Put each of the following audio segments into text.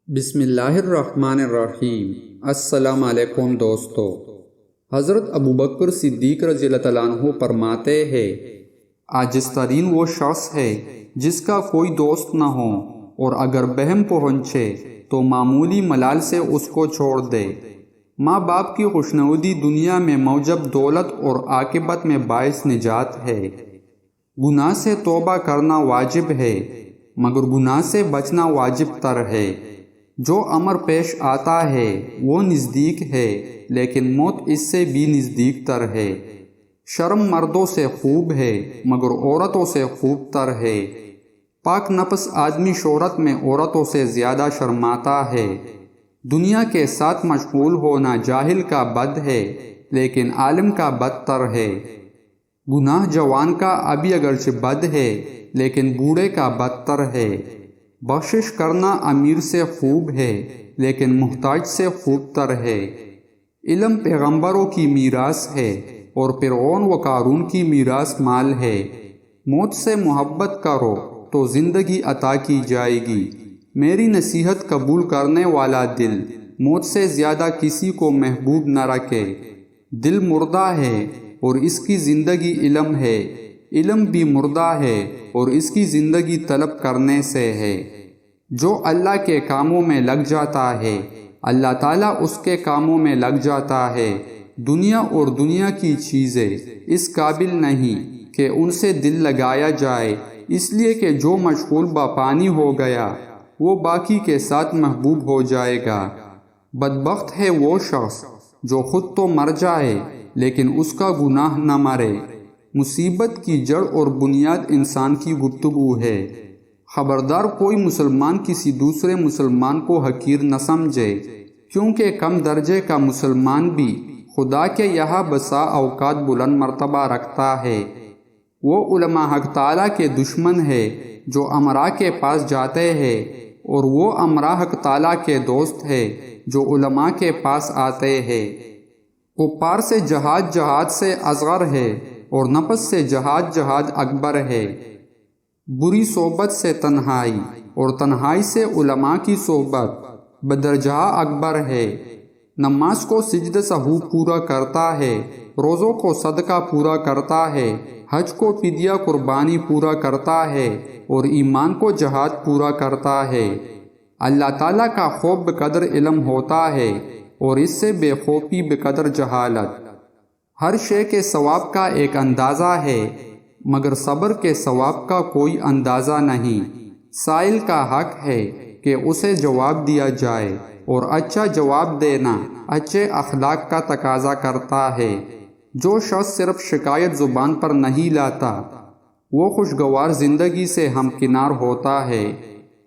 بسم اللہ الرحمن الرحیم۔ السلام علیکم دوستو۔ حضرت ابوبکر صدیق رضی اللہ تعالیٰ عنہ فرماتے ہیں، عاجز ترین وہ شخص ہے جس کا کوئی دوست نہ ہو اور اگر بہم پہنچے تو معمولی ملال سے اس کو چھوڑ دے۔ ماں باپ کی خوشنودی دنیا میں موجب دولت اور عاقبت میں باعث نجات ہے۔ گناہ سے توبہ کرنا واجب ہے مگر گناہ سے بچنا واجب تر ہے۔ جو امر پیش آتا ہے وہ نزدیک ہے لیکن موت اس سے بھی نزدیک تر ہے۔ شرم مردوں سے خوب ہے مگر عورتوں سے خوب تر ہے۔ پاک نفس آدمی شہرت میں عورتوں سے زیادہ شرماتا ہے۔ دنیا کے ساتھ مشغول ہونا جاہل کا بد ہے لیکن عالم کا بدتر ہے۔ گناہ جوان کا ابھی اگرچہ بد ہے لیکن بوڑھے کا بدتر ہے۔ بخشش کرنا امیر سے خوب ہے لیکن محتاج سے خوب تر ہے۔ علم پیغمبروں کی میراث ہے اور فرعون و قارون کی میراث مال ہے۔ موت سے محبت کرو تو زندگی عطا کی جائے گی۔ میری نصیحت قبول کرنے والا دل موت سے زیادہ کسی کو محبوب نہ رکھے۔ دل مردہ ہے اور اس کی زندگی علم ہے، علم بھی مردہ ہے اور اس کی زندگی طلب کرنے سے ہے۔ جو اللہ کے کاموں میں لگ جاتا ہے اللہ تعالیٰ اس کے کاموں میں لگ جاتا ہے۔ دنیا اور دنیا کی چیزیں اس قابل نہیں کہ ان سے دل لگایا جائے، اس لیے کہ جو مشغول پانی ہو گیا وہ باقی کے ساتھ محبوب ہو جائے گا۔ بدبخت ہے وہ شخص جو خود تو مر جائے لیکن اس کا گناہ نہ مرے۔ مصیبت کی جڑ اور بنیاد انسان کی گفتگو ہے۔ خبردار کوئی مسلمان کسی دوسرے مسلمان کو حقیر نہ سمجھے، کیونکہ کم درجے کا مسلمان بھی خدا کے یہاں بسا اوقات بلند مرتبہ رکھتا ہے۔ وہ علماء حق تعالیٰ کے دشمن ہے جو امراء کے پاس جاتے ہیں اور وہ امراء حق تعالیٰ کے دوست ہے جو علماء کے پاس آتے ہیں۔ کفار سے جہاد جہاد سے اصغر ہے اور نفس سے جہاد جہاد اکبر ہے۔ بری صحبت سے تنہائی اور تنہائی سے علماء کی صحبت بدرجہ اکبر ہے۔ نماز کو سجدہ سہو پورا کرتا ہے، روزوں کو صدقہ پورا کرتا ہے، حج کو فدیہ قربانی پورا کرتا ہے اور ایمان کو جہاد پورا کرتا ہے۔ اللہ تعالیٰ کا خوف بقدر علم ہوتا ہے اور اس سے بے خوفی بقدر جہالت۔ ہر شے کے ثواب کا ایک اندازہ ہے مگر صبر کے ثواب کا کوئی اندازہ نہیں۔ سائل کا حق ہے کہ اسے جواب دیا جائے اور اچھا جواب دینا اچھے اخلاق کا تقاضا کرتا ہے۔ جو شخص صرف شکایت زبان پر نہیں لاتا وہ خوشگوار زندگی سے ہمکنار ہوتا ہے۔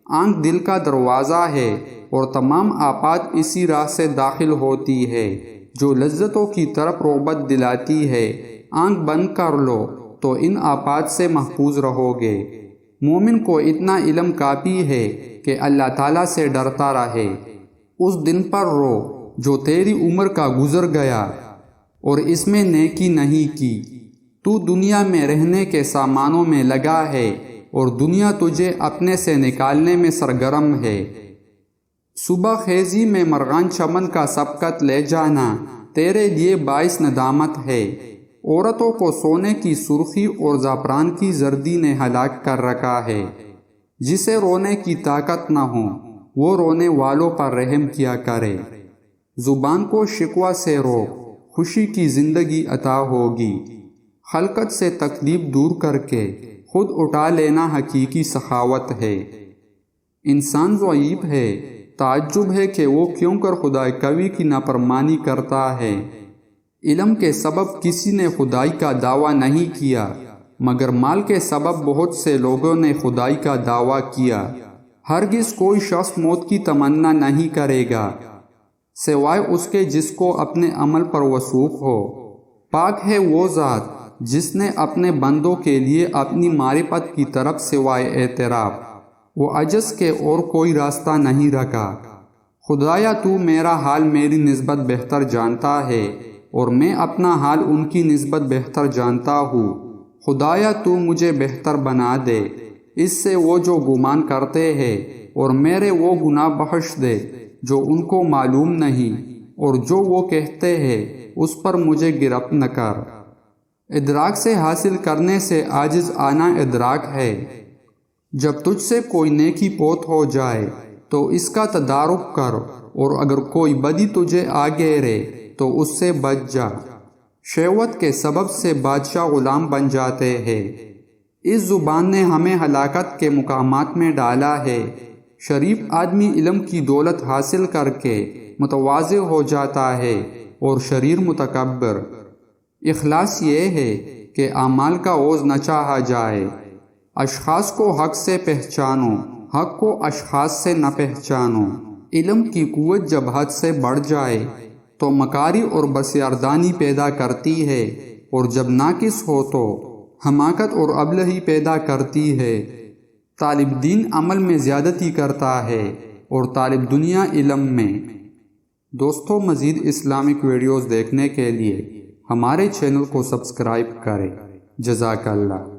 آنکھ دل کا دروازہ ہے اور تمام آفات اسی راہ سے داخل ہوتی ہے جو لذتوں کی طرف رغبت دلاتی ہے۔ آنکھ بند کر لو تو ان آفات سے محفوظ رہو گے۔ مومن کو اتنا علم کافی ہے کہ اللہ تعالیٰ سے ڈرتا رہے۔ اس دن پر رو جو تیری عمر کا گزر گیا اور اس میں نیکی نہیں کی۔ تو دنیا میں رہنے کے سامانوں میں لگا ہے اور دنیا تجھے اپنے سے نکالنے میں سرگرم ہے۔ صبح خیزی میں مرغان چمن کا سبقت لے جانا تیرے لیے باعث ندامت ہے۔ عورتوں کو سونے کی سرخی اور زعفران کی زردی نے ہلاک کر رکھا ہے۔ جسے رونے کی طاقت نہ ہو وہ رونے والوں پر رحم کیا کرے۔ زبان کو شکوہ سے روک، خوشی کی زندگی عطا ہوگی۔ خلقت سے تکلیف دور کر کے خود اٹھا لینا حقیقی سخاوت ہے۔ انسان ضعیف ہے، تعجب ہے کہ وہ کیوں کر خدا قوی کی نافرمانی کرتا ہے۔ علم کے سبب کسی نے خدائی کا دعویٰ نہیں کیا مگر مال کے سبب بہت سے لوگوں نے خدائی کا دعویٰ کیا۔ ہرگز کوئی شخص موت کی تمنا نہیں کرے گا سوائے اس کے جس کو اپنے عمل پر وثوق ہو۔ پاک ہے وہ ذات جس نے اپنے بندوں کے لیے اپنی معرفت کی طرف سوائے اعتراف و عجز کے اور کوئی راستہ نہیں رکھا۔ خدایا تو میرا حال میری نسبت بہتر جانتا ہے اور میں اپنا حال ان کی نسبت بہتر جانتا ہوں۔ خدایا تو مجھے بہتر بنا دے، اس سے وہ جو گمان کرتے ہیں اور میرے وہ گناہ بخش دے جو ان کو معلوم نہیں، اور جو وہ کہتے ہیں اس پر مجھے گرفت نہ کر۔ ادراک سے حاصل کرنے سے عاجز آنا ادراک ہے۔ جب تجھ سے کوئی نیکی پوت ہو جائے تو اس کا تدارک کر، اور اگر کوئی بدی تجھے آ گھیرے تو اس سے بچ جا۔ شہوت کے سبب سے بادشاہ غلام بن جاتے ہیں۔ اس زبان نے ہمیں ہلاکت کے مقامات میں ڈالا ہے۔ شریف آدمی علم کی دولت حاصل کر کے متواضع ہو جاتا ہے، اور شریر متکبر۔ اخلاص یہ ہے کہ اعمال کا عوض نہ چاہا جائے۔ اشخاص کو حق سے پہچانو، حق کو اشخاص سے نہ پہچانو۔ علم کی قوت جب حد سے بڑھ جائے تو مکاری اور بسیاردانی پیدا کرتی ہے، اور جب ناقص ہو تو حماقت اور ابلہی پیدا کرتی ہے۔ طالب دین عمل میں زیادتی کرتا ہے اور طالب دنیا علم میں۔ دوستو، مزید اسلامک ویڈیوز دیکھنے کے لیے ہمارے چینل کو سبسکرائب کریں۔ جزاک اللہ۔